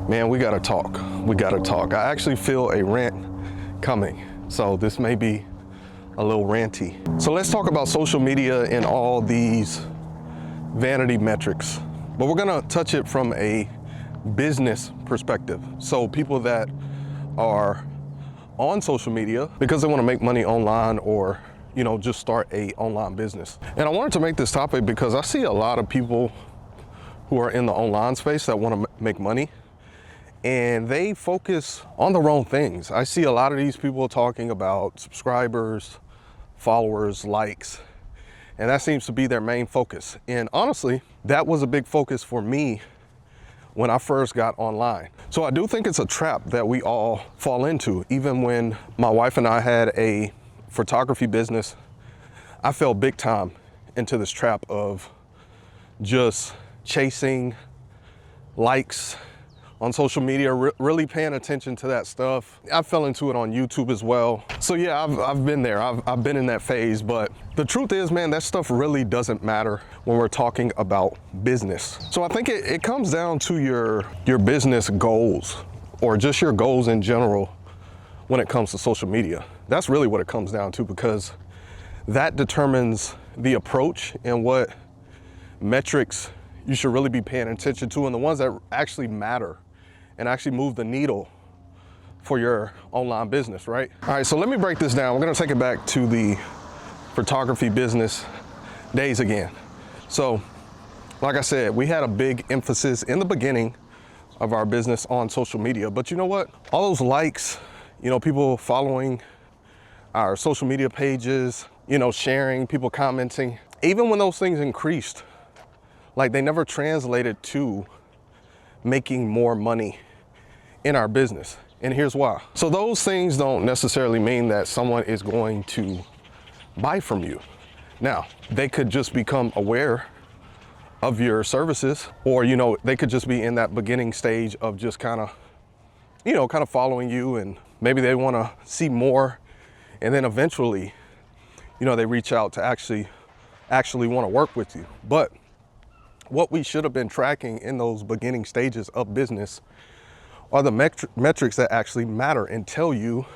Man, we gotta talk. We gotta talk. I actually feel a rant coming, so this may be a little ranty. So let's talk about social media and all these vanity metrics, but we're gonna touch it from a business perspective. So people that are on social media because they want to make money online, or just start a online business. And I wanted to make this topic because I see a lot of people who are in the online space that want to make money, and they focus on the wrong things. I see a lot of these people talking about subscribers, followers, likes, and that seems to be their main focus. And honestly, that was a big focus for me when I first got online. So I do think it's a trap that we all fall into. Even when my wife and I had a photography business, I fell big time into this trap of just chasing likes on social media, really paying attention to that stuff. I fell into it on YouTube as well. So yeah, I've been there. I've been in that phase, but the truth is, man, that stuff really doesn't matter when we're talking about business. So I think it comes down to your business goals, or just your goals in general when it comes to social media. That's really what it comes down to, because that determines the approach and what metrics you should really be paying attention to, and the ones that actually matter and actually move the needle for your online business, right? All right, so let me break this down. We're gonna take it back to the photography business days again. So, like I said, we had a big emphasis in the beginning of our business on social media, but you know what? All those likes, people following our social media pages, sharing, people commenting, even when those things increased, like they never translated to making more money in our business. And here's why. So those things don't necessarily mean that someone is going to buy from you. Now, they could just become aware of your services, or, they could just be in that beginning stage of just kind of following you, and maybe they want to see more. And then eventually, they reach out to actually want to work with you. But what we should have been tracking in those beginning stages of business are the metrics that actually matter and tell you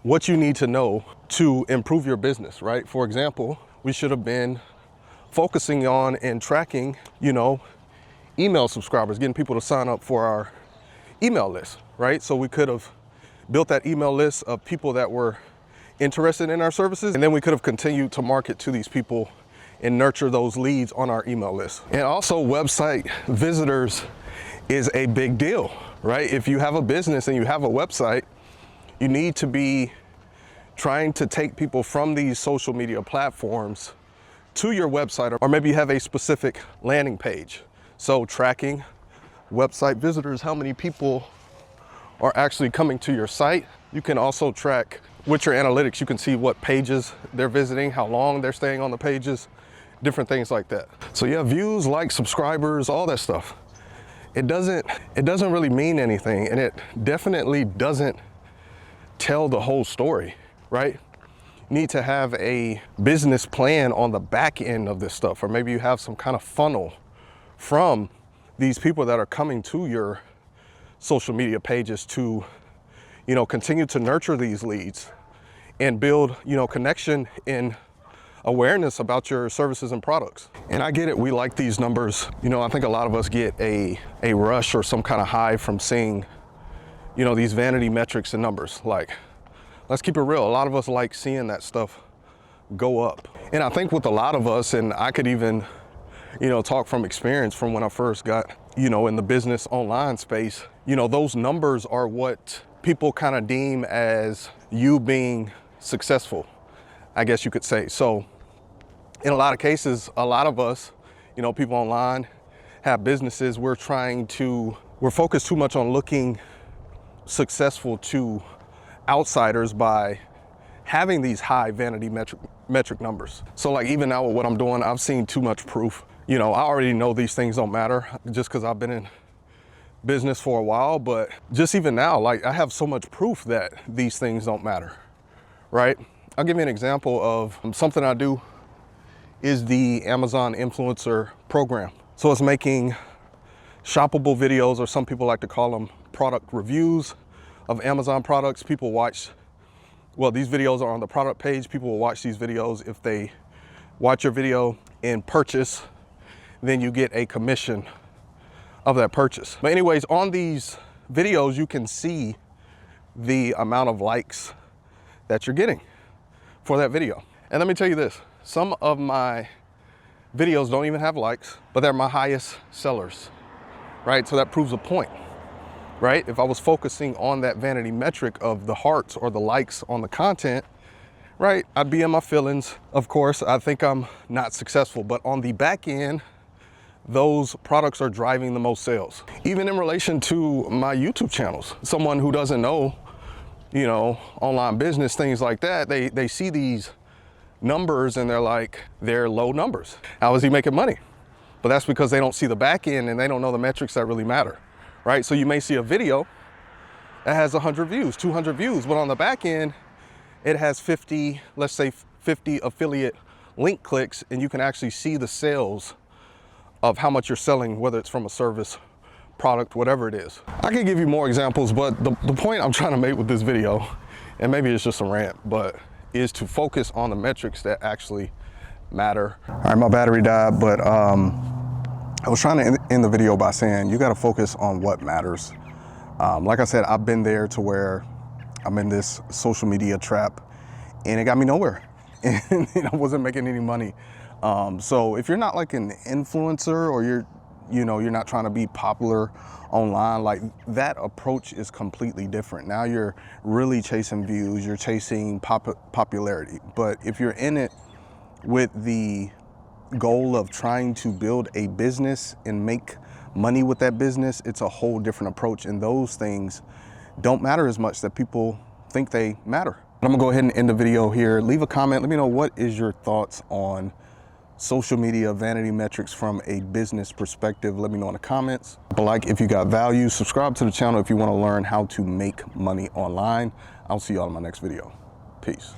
what you need to know to improve your business, right? For example, we should have been focusing on and tracking, email subscribers, getting people to sign up for our email list, right? So we could have built that email list of people that were interested in our services, and then we could have continued to market to these people and nurture those leads on our email list. And also, website visitors is a big deal, right? If you have a business and you have a website, you need to be trying to take people from these social media platforms to your website, or maybe you have a specific landing page. So tracking website visitors, how many people are actually coming to your site. You can also track with your analytics, you can see what pages they're visiting, how long they're staying on the pages, different things like that. So yeah, views, likes, subscribers, all that stuff. It doesn't really mean anything, and it definitely doesn't tell the whole story, right? You need to have a business plan on the back end of this stuff, or maybe you have some kind of funnel from these people that are coming to your social media pages to, continue to nurture these leads and build, connection and awareness about your services and products. And I get it, we like these numbers. I think a lot of us get a rush or some kind of high from seeing, these vanity metrics and numbers. Like, let's keep it real. A lot of us like seeing that stuff go up. And I think with a lot of us, and I could even, talk from experience from when I first got, in the business online space, those numbers are what people kind of deem as you being successful, I guess you could say. So in a lot of cases, a lot of us, people online have businesses, we're focused too much on looking successful to outsiders by having these high vanity metric numbers. So like even now with what I'm doing, I've seen too much proof. I already know these things don't matter just because I've been in business for a while, but just even now, like I have so much proof that these things don't matter, right? I'll give you an example of something I do is the Amazon influencer program. So it's making shoppable videos, or some people like to call them product reviews of Amazon products. People watch, well, these videos are on the product page. People will watch these videos. If they watch your video and purchase, then you get a commission of that purchase. But anyways, on these videos, you can see the amount of likes that you're getting for that video. And let me tell you this, some of my videos don't even have likes, but they're my highest sellers, right? So that proves a point, right? If I was focusing on that vanity metric of the hearts or the likes on the content, right, I'd be in my feelings. Of course, I think I'm not successful, but on the back end, those products are driving the most sales. Even in relation to my YouTube channels, someone who doesn't know, you know, online business, things like that, they see these numbers and they're like, they're low numbers. How is he making money? But that's because they don't see the back end and they don't know the metrics that really matter, right? So you may see a video that has 100 views, 200 views, but on the back end, it has 50, let's say 50 affiliate link clicks, and you can actually see the sales of how much you're selling, whether it's from a service, product, whatever it is. I could give you more examples, but the point I'm trying to make with this video, and maybe it's just a rant, but is to focus on the metrics that actually matter. All right, my battery died, but I was trying to end the video by saying you got to focus on what matters. Like I said, I've been there to where I'm in this social media trap and it got me nowhere and I wasn't making any money. So if you're not like an influencer, or you're not trying to be popular online, like that approach is completely different. Now you're really chasing views, you're chasing popularity. But if you're in it with the goal of trying to build a business and make money with that business, it's a whole different approach. And those things don't matter as much that people think they matter. I'm gonna go ahead and end the video here. Leave a comment, let me know what is your thoughts on social media vanity metrics from a business perspective. Let me know in the comments. But like if you got value, subscribe to the channel if you want to learn how to make money online. I'll see y'all in my next video. Peace.